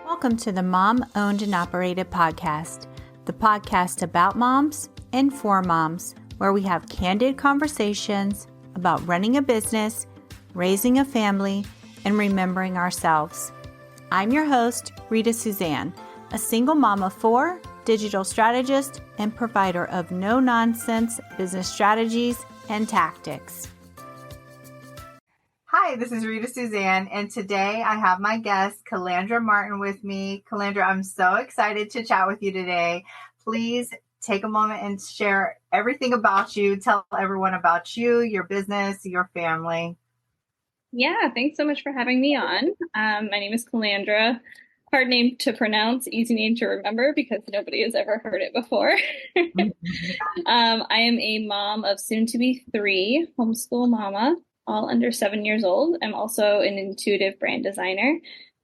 Welcome to the Mom Owned and Operated Podcast, the podcast about moms and for moms, where we have candid conversations about running a business, raising a family, and remembering ourselves. I'm your host, Rita Suzanne, a single mom of four, digital strategist, and provider of no-nonsense business strategies and tactics. Hi, this is Rita Suzanne, and today I have my guest, Calandra Martin, with me. Calandra, I'm so excited to chat with you today. Please take a moment and share everything about you. Tell everyone about you, your business, your family. Yeah, thanks so much for having me on. My name is Calandra. Hard name to pronounce, easy name to remember because nobody has ever heard it before. I am a mom of soon-to-be 3, homeschool mama, all under 7 years old. I'm also an intuitive brand designer,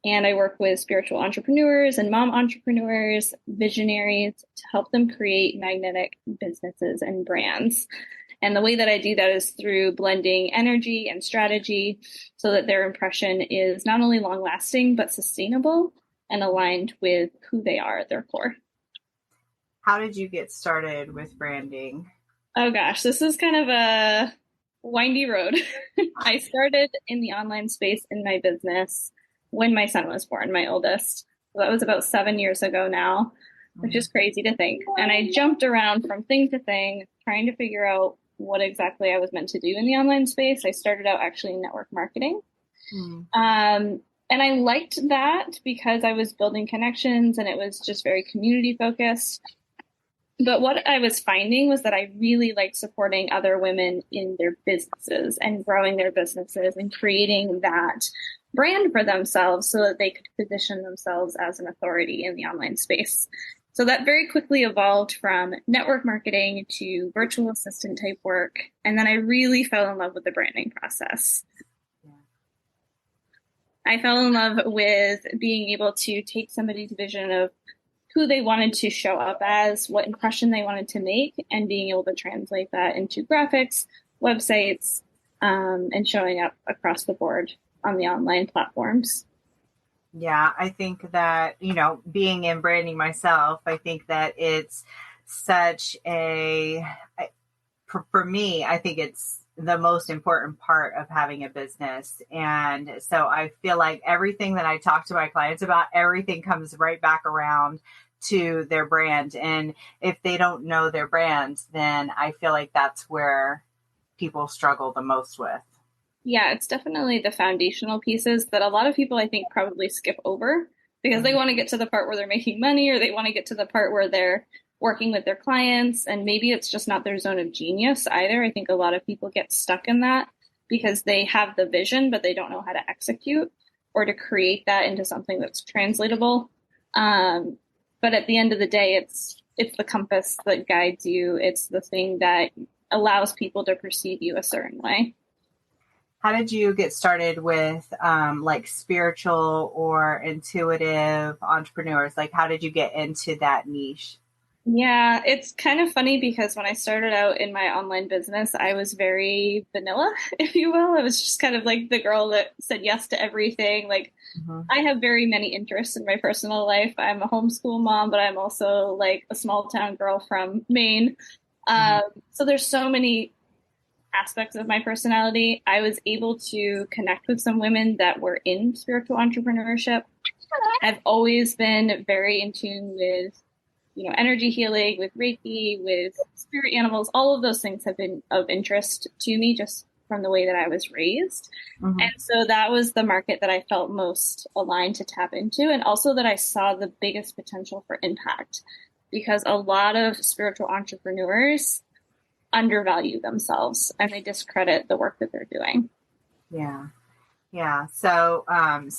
and I work with spiritual entrepreneurs and mom entrepreneurs, visionaries, to help them create magnetic businesses and brands. And the way that I do that is through blending energy and strategy so that their impression is not only long-lasting, but sustainable and aligned with who they are at their core. How did you get started with branding? Oh gosh, this is kind of a windy road. I started in the online space in my business when my son was born, my oldest. So that was about 7 years ago now, which is crazy to think. And I jumped around from thing to thing, trying to figure out what exactly I was meant to do in the online space. I started out actually in network marketing. And I liked that because I was building connections and it was just very community focused. But what I was finding was that I really liked supporting other women in their businesses and growing their businesses and creating that brand for themselves so that they could position themselves as an authority in the online space. So that very quickly evolved from network marketing to virtual assistant type work. And then I really fell in love with the branding process. I fell in love with being able to take somebody's vision of who they wanted to show up as, what impression they wanted to make, and being able to translate that into graphics, websites, and showing up across the board on the online platforms. Yeah, I think that, being in branding myself, I think that it's such for me, I think it's the most important part of having a business. And so I feel like everything that I talk to my clients about, everything comes right back around to their brand. And if they don't know their brand, then I feel like that's where people struggle the most with. Yeah, it's definitely the foundational pieces that a lot of people, I think, probably skip over because they want to get to the part where they're making money or they want to get to the part where they're working with their clients. And maybe it's just not their zone of genius either. I think a lot of people get stuck in that because they have the vision, but they don't know how to execute or to create that into something that's translatable. But at the end of the day, it's the compass that guides you. It's the thing that allows people to perceive you a certain way. How did you get started with spiritual or intuitive entrepreneurs? Like, how did you get into that niche? Yeah, it's kind of funny because when I started out in my online business, I was very vanilla, if you will. I was just kind of like the girl that said yes to everything. I have very many interests in my personal life. I'm a homeschool mom, but I'm also like a small town girl from Maine. So there's so many aspects of my personality. I was able to connect with some women that were in spiritual entrepreneurship. I've always been very in tune with energy healing, with Reiki, with spirit animals. All of those things have been of interest to me just from the way that I was raised. And so that was the market that I felt most aligned to tap into. And also that I saw the biggest potential for impact because a lot of spiritual entrepreneurs undervalue themselves and they discredit the work that they're doing. Yeah. So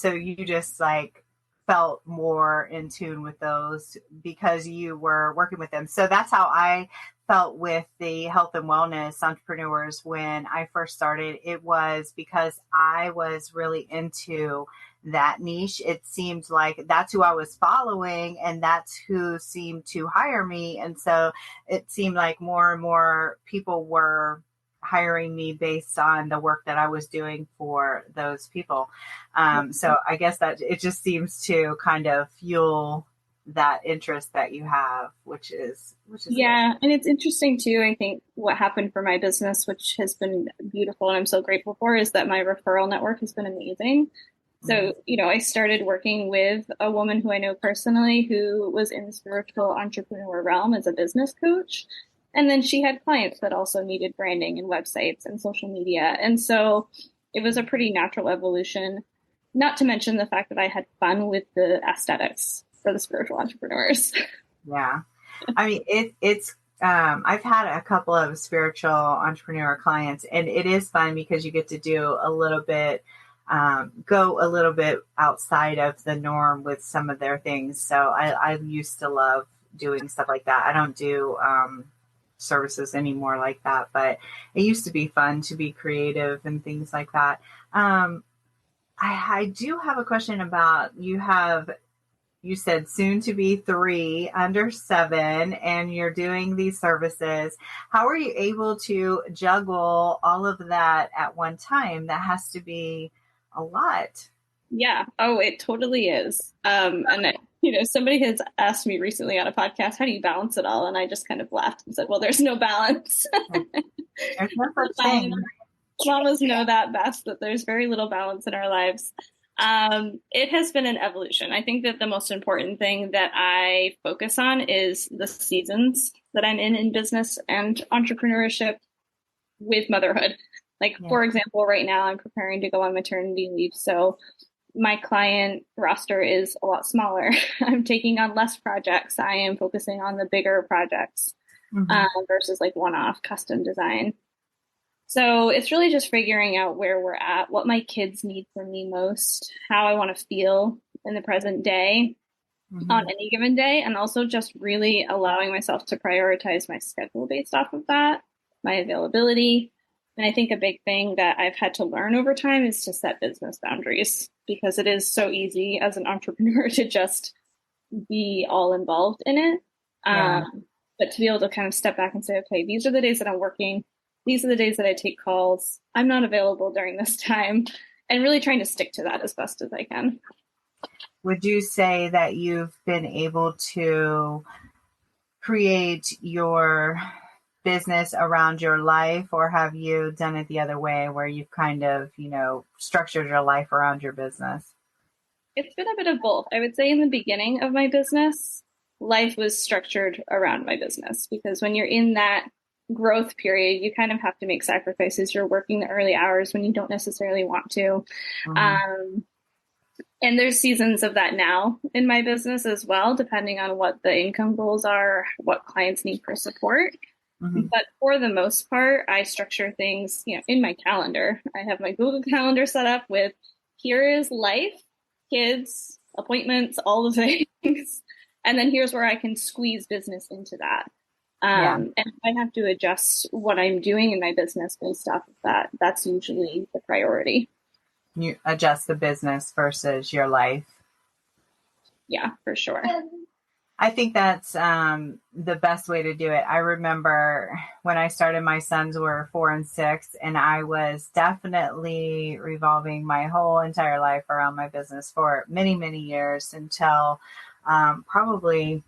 you just felt more in tune with those because you were working with them. So that's how I felt with the health and wellness entrepreneurs when I first started. It was because I was really into that niche. It seemed like that's who I was following and that's who seemed to hire me. And so it seemed like more and more people were hiring me based on the work that I was doing for those people. So I guess that it just seems to kind of fuel that interest that you have, which is Yeah, and it's interesting too. I think what happened for my business, which has been beautiful and I'm so grateful for, is that my referral network has been amazing. So, I started working with a woman who I know personally who was in the spiritual entrepreneur realm as a business coach. And then she had clients that also needed branding and websites and social media. And so it was a pretty natural evolution, not to mention the fact that I had fun with the aesthetics for the spiritual entrepreneurs. Yeah. I mean, it's I've had a couple of spiritual entrepreneur clients, and it is fun because you get to do a little bit, go a little bit outside of the norm with some of their things. So I used to love doing stuff like that. I don't do services anymore like that, but it used to be fun to be creative and things like that. I do have a question about you said soon to be 3 under 7, and you're doing these services. How are you able to juggle all of that at one time? That has to be a lot. Yeah. Oh, it totally is. Somebody has asked me recently on a podcast, how do you balance it all? And I just kind of laughed and said, well, there's no balance. There's no such thing. Mamas know that best, that there's very little balance in our lives. It has been an evolution. I think that the most important thing that I focus on is the seasons that I'm in business and entrepreneurship with motherhood. For example, right now I'm preparing to go on maternity leave. So my client roster is a lot smaller. I'm taking on less projects. I am focusing on the bigger projects versus one-off custom design. So it's really just figuring out where we're at, what my kids need from me most, how I want to feel in the present day on any given day, and also just really allowing myself to prioritize my schedule based off of that, my availability. And I think a big thing that I've had to learn over time is to set business boundaries, because it is so easy as an entrepreneur to just be all involved in it. But to be able to kind of step back and say, okay, these are the days that I'm working. These are the days that I take calls. I'm not available during this time, and really trying to stick to that as best as I can. Would you say that you've been able to create your business around your life, or have you done it the other way where you've kind of, structured your life around your business? It's been a bit of both. I would say in the beginning of my business, life was structured around my business, because when you're in that growth period, you kind of have to make sacrifices. You're working the early hours when you don't necessarily want to. And there's seasons of that now in my business as well, depending on what the income goals are, what clients need for support. But for the most part, I structure things, in my calendar. I have my Google Calendar set up with, here is life, kids, appointments, all the things. And then here's where I can squeeze business into that. And if I have to adjust what I'm doing in my business based off of that, that's usually the priority. You adjust the business versus your life. Yeah, for sure. I think that's the best way to do it. I remember when I started, my sons were 4 and 6, and I was definitely revolving my whole entire life around my business for many, many years until probably,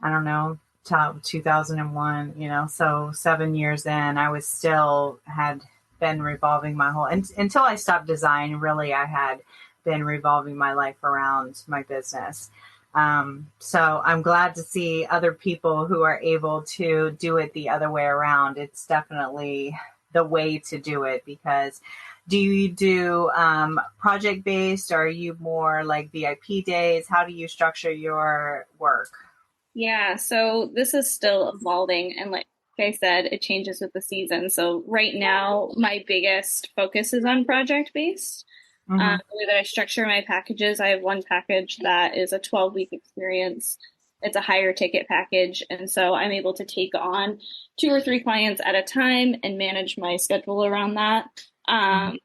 I don't know, 2001, so 7 years in, I was still had been revolving my whole, until I stopped design, really, I had been revolving my life around my business. So I'm glad to see other people who are able to do it the other way around. It's definitely the way to do it, because do you do project based, or are you more like VIP days? How do you structure your work? Yeah, so this is still evolving, and like I said, it changes with the season. So right now, my biggest focus is on project-based. The way that I structure my packages, I have one package that is a 12-week experience. It's a higher ticket package, and so I'm able to take on 2 or 3 clients at a time and manage my schedule around that. And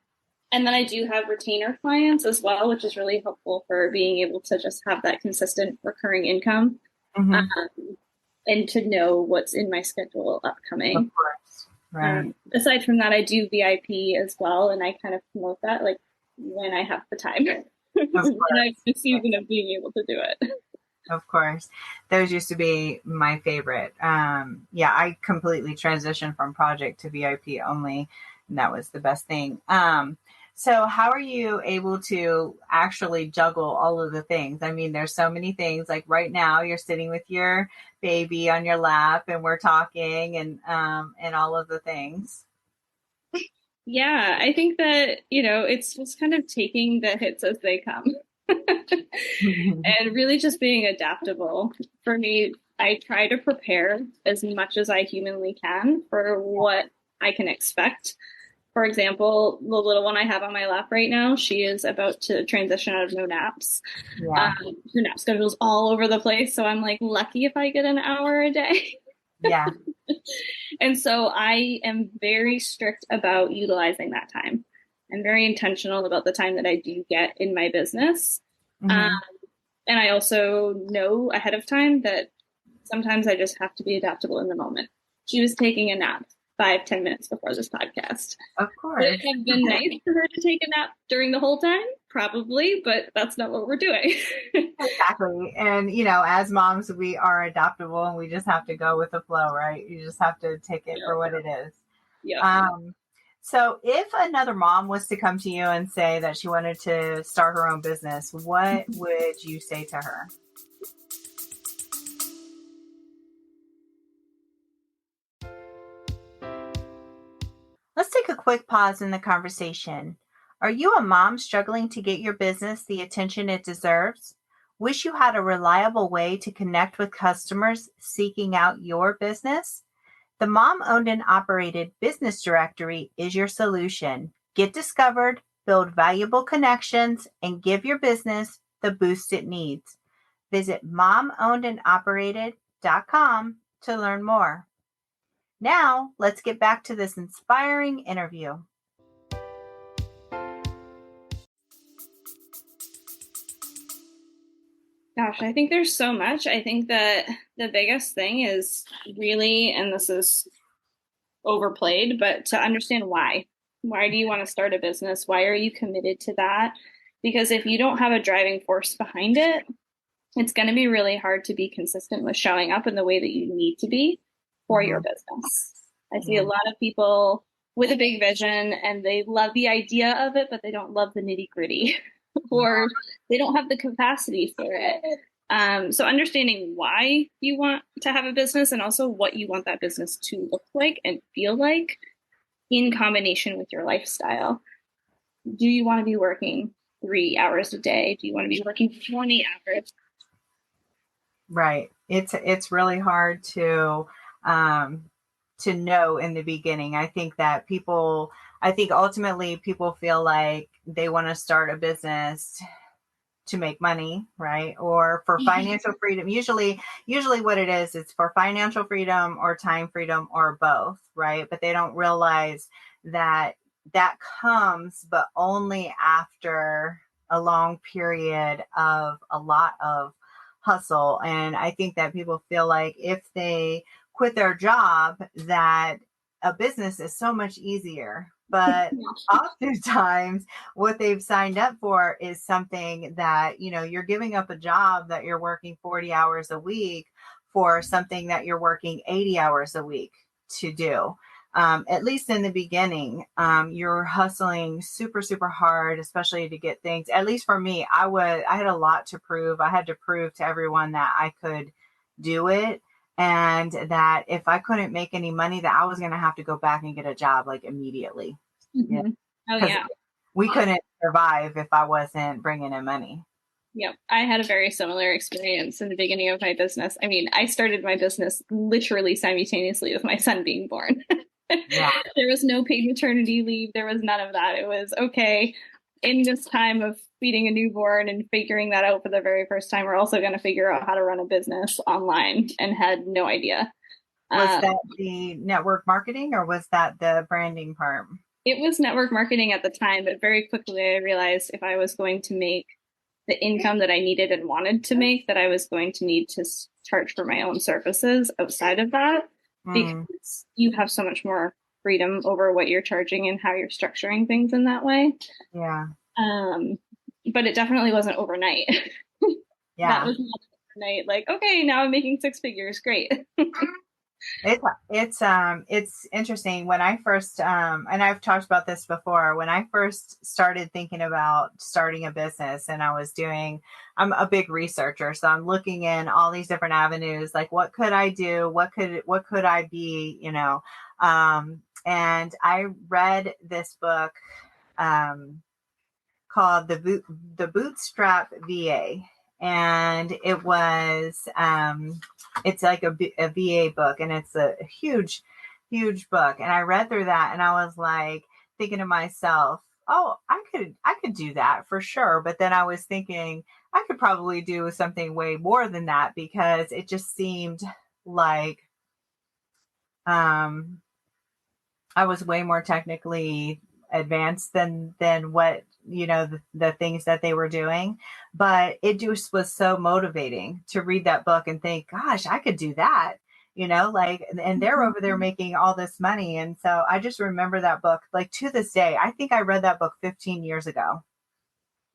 then I do have retainer clients as well, which is really helpful for being able to just have that consistent recurring income. And to know what's in my schedule upcoming. Of course. Right. Aside from that, I do VIP as well, and I kind of promote that like when I have the time, Of when I have the course. season of being able to do it. Of course. Those used to be my favorite. Yeah, I completely transitioned from project to VIP only, and that was the best thing. So how are you able to actually juggle all of the things? I mean, there's so many things. Like right now, you're sitting with your baby on your lap, and we're talking, and all of the things. Yeah, I think that, it's just kind of taking the hits as they come and really just being adaptable. For me, I try to prepare as much as I humanly can for what I can expect. For example, the little one I have on my lap right now, she is about to transition out of no naps. Yeah. Her nap schedule's all over the place, so I'm like lucky if I get an hour a day. Yeah. And so I am very strict about utilizing that time. I'm very intentional about the time that I do get in my business. Um, Hmm. and I also know ahead of time that sometimes I just have to be adaptable in the moment. She was taking a nap 5, 10 minutes before this podcast. Of Would it course. have been nice for her to take a nap during the whole time? Probably, but that's not what we're doing. Exactly. And, as moms, we are adaptable and we just have to go with the flow, right? You just have to take it for Yep. what it is. Yep. Um, so if another mom was to come to you and say that she wanted to start her own business, what would you say to her? Let's take a quick pause in the conversation. Are you a mom struggling to get your business the attention it deserves? Wish you had a reliable way to connect with customers seeking out your business? The Mom Owned and Operated Business Directory is your solution. Get discovered, build valuable connections, and give your business the boost it needs. Visit momownedandoperated.com to learn more. Now, let's get back to this inspiring interview. Gosh, I think there's so much. I think that the biggest thing is really, and this is overplayed, but to understand why. Why do you want to start a business? Why are you committed to that? Because if you don't have a driving force behind it, it's going to be really hard to be consistent with showing up in the way that you need to be for your Mhm. business. I see a Yeah. lot of people with a big vision and they love the idea of it, but they don't love the nitty gritty or they don't have the capacity for it. So understanding why you want to have a business and also what you want that business to look like and feel like in combination with your lifestyle. Do you want to be working 3 hours a day? Do you want to be working 20 hours? Right. It's really hard to know in the beginning. I think ultimately people feel like they want to start a business to make money, right? Or for financial freedom. Usually what it is, it's for financial freedom or time freedom or both, right? But they don't realize that that comes, but only after a long period of a lot of hustle. And I think that people feel like if they quit their job, that a business is so much easier. But oftentimes what they've signed up for is something that, you're giving up a job that you're working 40 hours a week for something that you're working 80 hours a week to do. At least in the beginning, you're hustling super, super hard, especially to get things. At least for me, I had a lot to prove. I had to prove to everyone that I could do it. And that if I couldn't make any money, that I was going to have to go back and get a job like immediately. Yeah. Mm-hmm. Oh, Because yeah. we couldn't survive if I wasn't bringing in money. Yep. I had a very similar experience in the beginning of my business. I mean, I started my business literally simultaneously with my son being born. Yeah. There was no paid maternity leave. There was none of that. It was okay. In this time of feeding a newborn and figuring that out for the very first time, we're also going to figure out how to run a business online and had no idea. Was Um, that the network marketing or was that the branding part? it was network marketing at the time, but very quickly I realized if I was going to make the income that I needed and wanted to make, that I was going to need to charge for my own services outside of that Mm, because you have so much more freedom over what you're charging and how you're structuring things in that way. Yeah. But it definitely wasn't overnight. That Yeah. was not overnight. Like, okay, now I'm making six figures. Great. It's interesting when I first and I've talked about this before, when I first started thinking about starting a business, and I'm a big researcher, so I'm looking in all these different avenues, like what could I do, what could I be, and I read this book called the Bootstrap VA, and it's like a VA book, and it's a huge book. And I read through that, and I was like thinking to myself, oh, I could do that for sure. But then I was thinking I could probably do something way more than that, because it just seemed like um I was way more technically advanced than what the things that they were doing. But it just was so motivating to read that book and think, gosh, I could do that, like, and they're over there making all this money. And so I just remember that book, like, to this day. I think I read that book 15 years ago.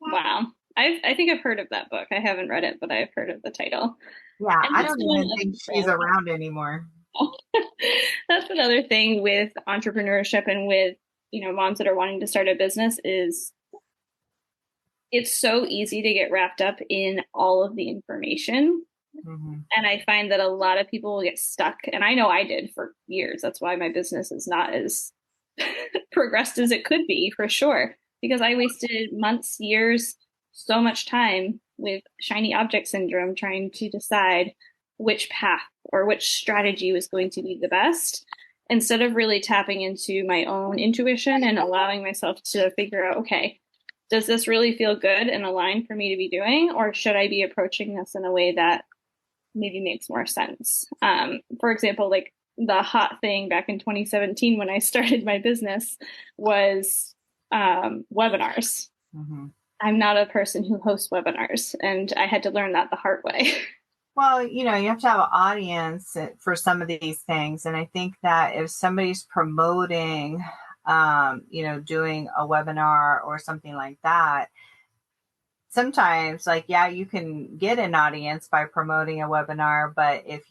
Wow. I think I've heard of that book. I haven't read it, but I've heard of the title. Yeah, And I that's don't one even of think she's around anymore. that's another thing with entrepreneurship and with, moms that are wanting to start a business is it's so easy to get wrapped up in all of the information. Mm-hmm. And I find that a lot of people will get stuck. And I know I did for years. That's why my business is not as progressed as it could be, for sure. Because I wasted months, years, so much time with shiny object syndrome trying to decide which path or which strategy was going to be the best, instead of really tapping into my own intuition and allowing myself to figure out, okay, does this really feel good and aligned for me to be doing, or should I be approaching this in a way that maybe makes more sense? For example, like the hot thing back in 2017 when I started my business was webinars. Mm-hmm. I'm not a person who hosts webinars, and I had to learn that the hard way. Well, you have to have an audience for some of these things. And I think that if somebody's promoting, doing a webinar or something like that, sometimes, like, yeah, you can get an audience by promoting a webinar. But if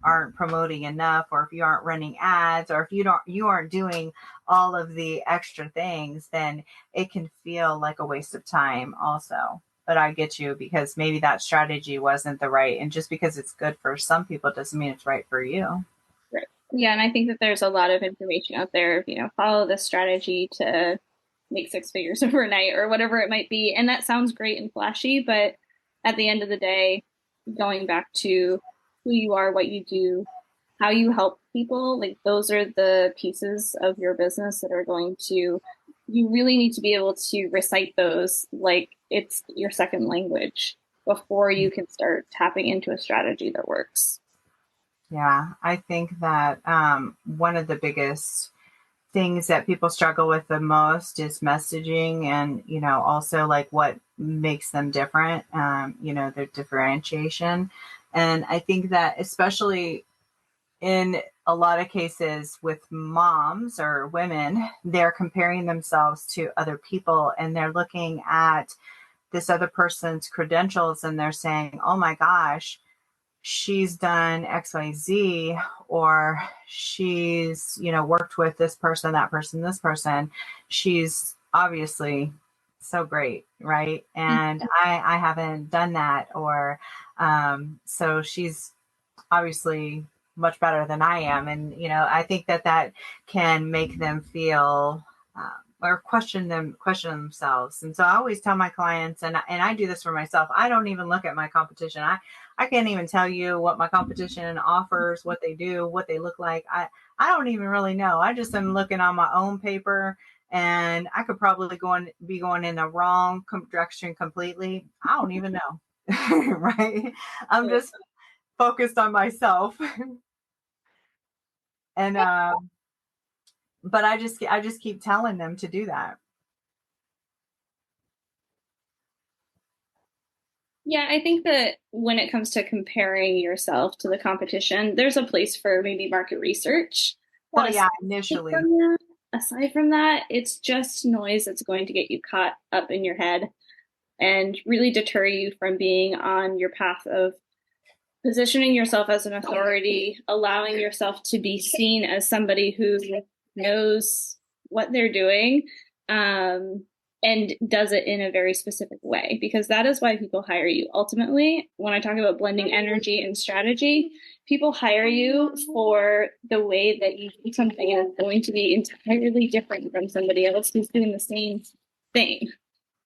aren't promoting enough, or if you aren't running ads, or if you aren't doing all of the extra things, then it can feel like a waste of time also. But I get you, because maybe that strategy wasn't the right. And just because it's good for some people doesn't mean it's right for you. Right. Yeah, and I think that there's a lot of information out there, follow this strategy to make six figures overnight or whatever it might be. And that sounds great and flashy, but at the end of the day, going back to who you are, what you do, how you help people, like those are the pieces of your business that are going to, you really need to be able to recite those like it's your second language before you can start tapping into a strategy that works. Yeah, I think that one of the biggest things that people struggle with the most is messaging, and also like what makes them different, their differentiation. And I think that especially in a lot of cases with moms or women, they're comparing themselves to other people, and they're looking at this other person's credentials, and they're saying, oh my gosh, she's done XYZ, or she's, worked with this person, that person, this person. She's obviously so great, right? And I haven't done that. Or so she's obviously much better than I am. And, I think that can make them feel or question themselves. And so I always tell my clients, and I do this for myself, I don't even look at my competition. I can't even tell you what my competition offers, what they do, what they look like. I don't even really know. I just am looking on my own paper, and I could probably be going in the wrong direction completely. I don't even know. Right? I'm just focused on myself. And but I just keep telling them to do that. Yeah, I think that when it comes to comparing yourself to the competition, there's a place for maybe market research. Well, But yeah, initially. aside from that, it's just noise that's going to get you caught up in your head and really deter you from being on your path of positioning yourself as an authority, allowing yourself to be seen as somebody who knows what they're doing, and does it in a very specific way, because that is why people hire you. Ultimately, when I talk about blending energy and strategy, people hire you for the way that you do something, and it's going to be entirely different from somebody else who's doing the same thing.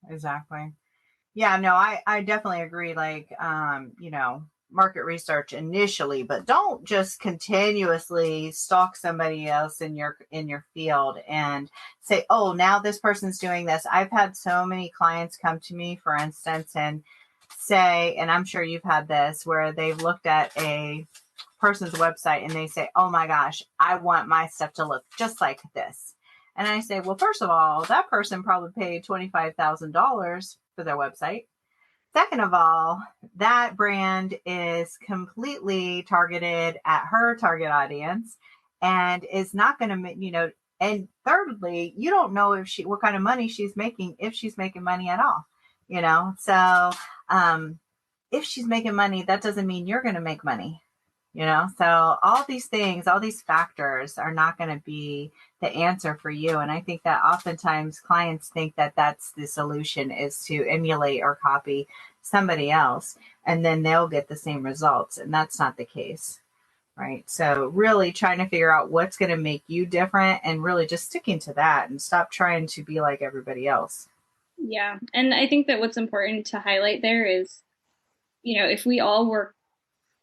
Exactly. Yeah, no, I definitely agree. Like, market research initially, but don't just continuously stalk somebody else in your field and say, oh, now this person's doing this. I've had so many clients come to me, for instance, and say, and I'm sure you've had this, where they've looked at a person's website and they say, oh my gosh, I want my stuff to look just like this. And I say, well, first of all, that person probably paid $25,000 for their website. Second of all, that brand is completely targeted at her target audience and is not going to, and thirdly, you don't know what kind of money she's making, if she's making money at all, So, if she's making money, that doesn't mean you're going to make money. So all these things, all these factors are not going to be the answer for you. And I think that oftentimes clients think that that's the solution, is to emulate or copy somebody else, and then they'll get the same results. And that's not the case, right? So really trying to figure out what's going to make you different and really just sticking to that and stop trying to be like everybody else. Yeah. And I think that what's important to highlight there is, if we all were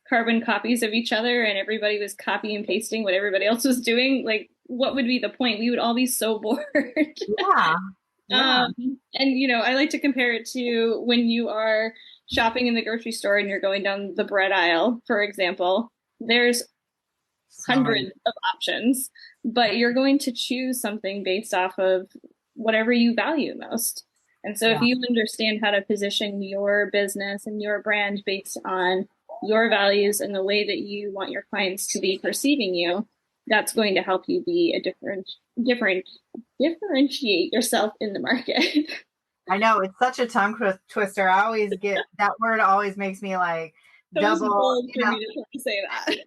carbon copies of each other and everybody was copy and pasting what everybody else was doing, like, what would be the point? We would all be so bored. Yeah. Yeah. And I like to compare it to when you are shopping in the grocery store and you're going down the bread aisle, for example. There's hundreds of options, but you're going to choose something based off of whatever you value most. And so if you understand how to position your business and your brand based on your values and the way that you want your clients to be perceiving you, that's going to help you be a differentiate yourself in the market. I know, it's such a tongue twister. I always get that word, always makes me like double. For me to say that.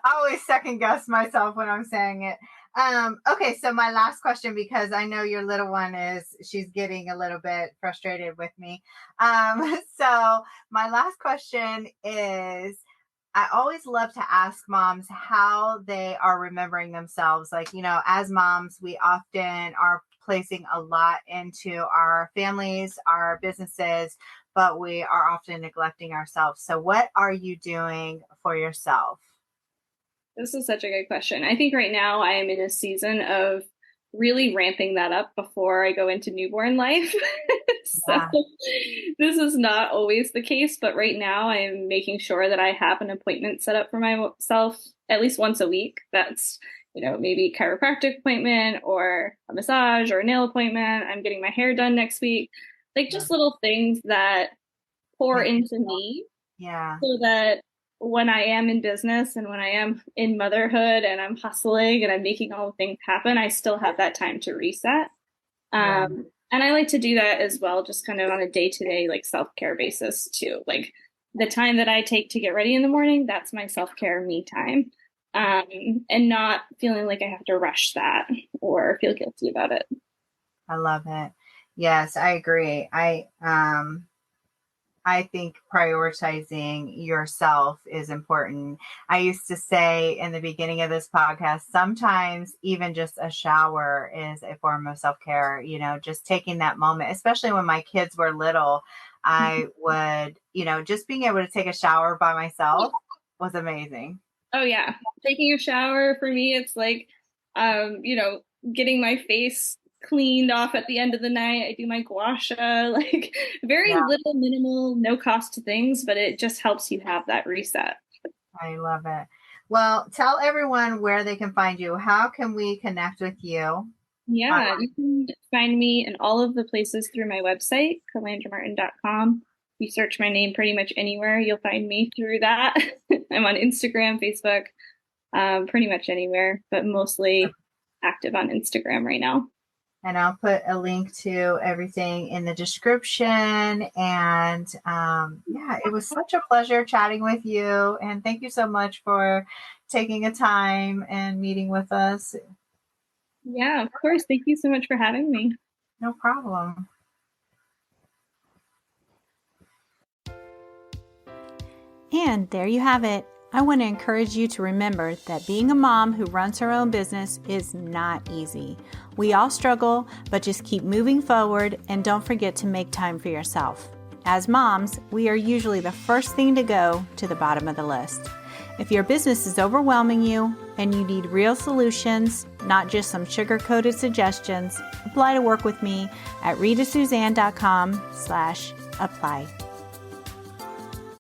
I always second guess myself when I'm saying it. Okay, so my last question, because I know your little one she's getting a little bit frustrated with me. So my last question is, I always love to ask moms how they are remembering themselves. Like, as moms, we often are placing a lot into our families, our businesses, but we are often neglecting ourselves. So what are you doing for yourself? This is such a good question. I think right now I am in a season of really ramping that up before I go into newborn life. So this is not always the case, but right now I am making sure that I have an appointment set up for myself at least once a week. That's, maybe chiropractic appointment or a massage or a nail appointment. I'm getting my hair done next week. Like, just little things that pour into me. Yeah. So that when I am in business and when I am in motherhood and I'm hustling and I'm making all the things happen, I still have that time to reset. And I like to do that as well, just kind of on a day-to-day, like, self-care basis too. Like, the time that I take to get ready in the morning, that's my self-care me time. And not feeling like I have to rush that or feel guilty about it. I love it. Yes, I agree. I think prioritizing yourself is important. I used to say in the beginning of this podcast, sometimes even just a shower is a form of self-care, just taking that moment, especially when my kids were little. I would, just being able to take a shower by myself was amazing. Oh yeah. Taking a shower for me, it's like, getting my face cleaned off at the end of the night. I do my gua sha, like, very little, minimal, no cost things, but it just helps you have that reset. I love it. Well, tell everyone where they can find you. How can we connect with you? Yeah, you can find me in all of the places through my website, calandramartin.com. You search my name pretty much anywhere, you'll find me through that. I'm on Instagram, Facebook, pretty much anywhere, but mostly active on Instagram right now. And I'll put a link to everything in the description. And yeah, it was such a pleasure chatting with you. And thank you so much for taking a time and meeting with us. Yeah, of course. Thank you so much for having me. No problem. And there you have it. I want to encourage you to remember that being a mom who runs her own business is not easy. We all struggle, but just keep moving forward and don't forget to make time for yourself. As moms, we are usually the first thing to go to the bottom of the list. If your business is overwhelming you and you need real solutions, not just some sugar-coated suggestions, apply to work with me at ritasuzanne.com/apply.